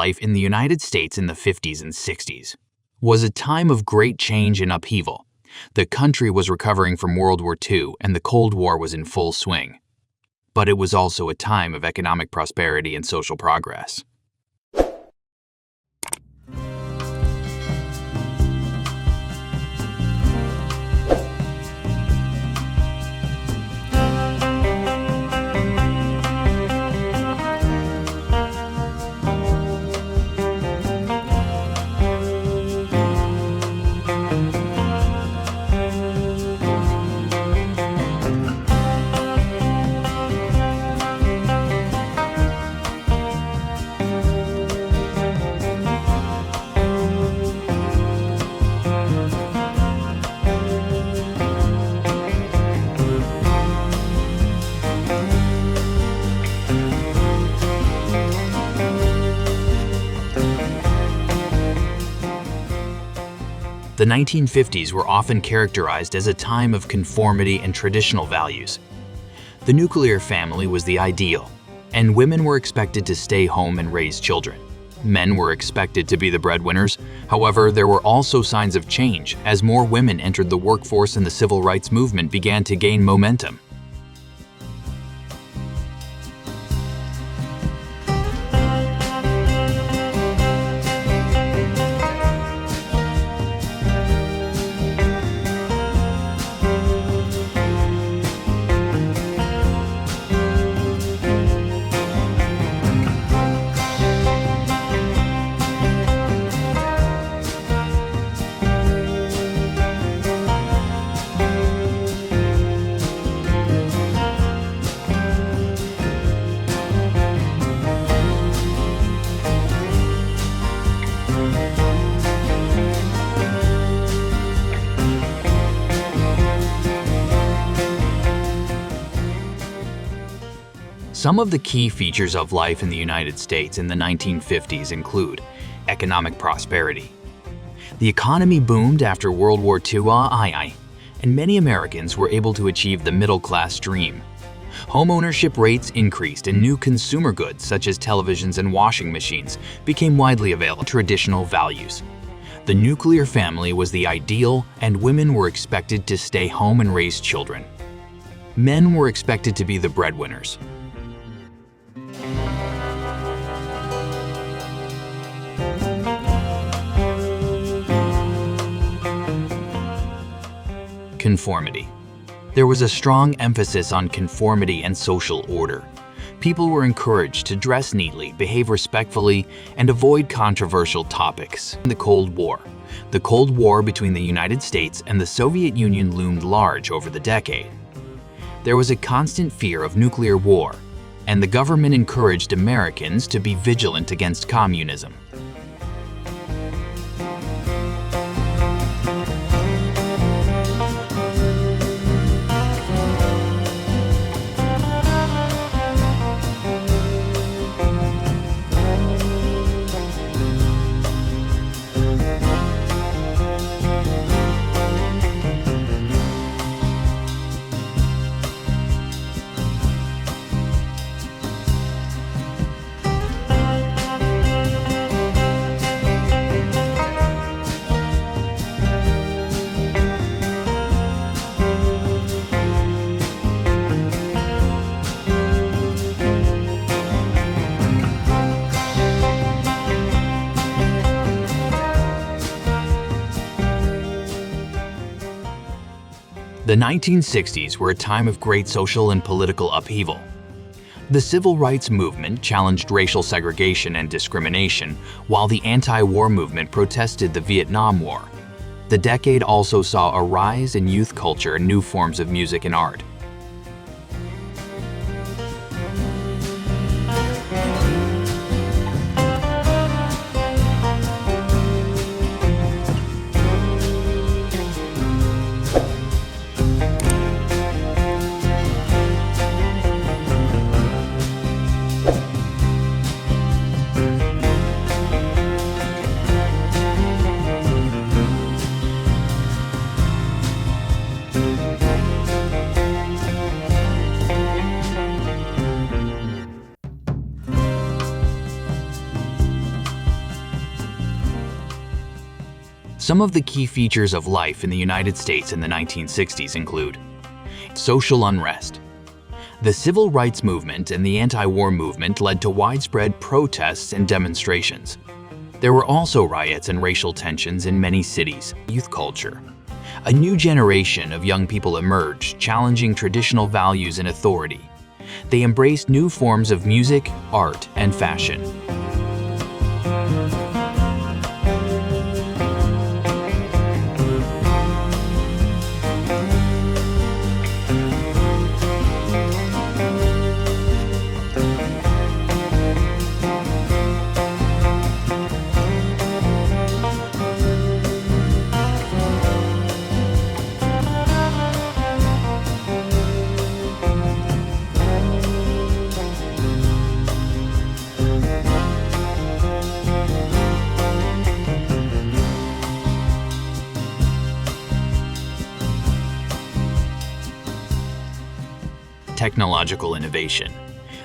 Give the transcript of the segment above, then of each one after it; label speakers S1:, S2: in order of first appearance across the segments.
S1: life in the United States in the 50s and 60s was a time of great change and upheaval. The country was recovering from World War II and the Cold War was in full swing. But it was also a time of economic prosperity and social progress. The 1950s were often characterized as a time of conformity and traditional values. The nuclear family was the ideal, and women were expected to stay home and raise children. Men were expected to be the breadwinners. However, there were also signs of change as more women entered the workforce and the civil rights movement began to gain momentum. Some of the key features of life in the United States in the 1950s include economic prosperity. The economy boomed after World War II, and many Americans were able to achieve the middle-class dream. Home ownership rates increased and new consumer goods such as televisions and washing machines became widely available. Traditional values. The nuclear family was the ideal and women were expected to stay home and raise children. Men were expected to be the breadwinners. Conformity. There was a strong emphasis on conformity and social order. People were encouraged to dress neatly, behave respectfully, and avoid controversial topics. The Cold War. The Cold War between the United States and the Soviet Union loomed large over the decade. There was a constant fear of nuclear war, and the government encouraged Americans to be vigilant against communism. The 1960s were a time of great social and political upheaval. The civil rights movement challenged racial segregation and discrimination, while the anti-war movement protested the Vietnam War. The decade also saw a rise in youth culture and new forms of music and art. Some of the key features of life in the United States in the 1960s include social unrest. The civil rights movement and the anti-war movement led to widespread protests and demonstrations. There were also riots and racial tensions in many cities. Youth culture. A new generation of young people emerged, challenging traditional values and authority. They embraced new forms of music, art, and fashion. Technological innovation.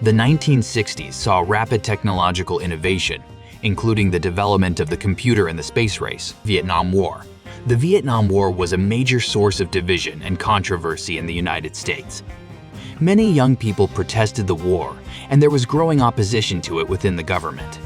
S1: The 1960s saw rapid technological innovation, including the development of the computer and the space race. Vietnam War. The Vietnam War was a major source of division and controversy in the United States. Many young people protested the war, and there was growing opposition to it within the government.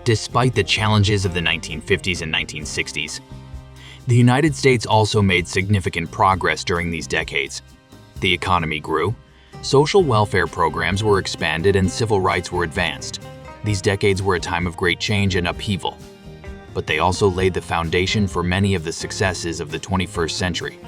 S1: Despite the challenges of the 1950s and 1960s, the United States also made significant progress during these decades. The economy grew, social welfare programs were expanded, and civil rights were advanced. These decades were a time of great change and upheaval, but they also laid the foundation for many of the successes of the 21st century.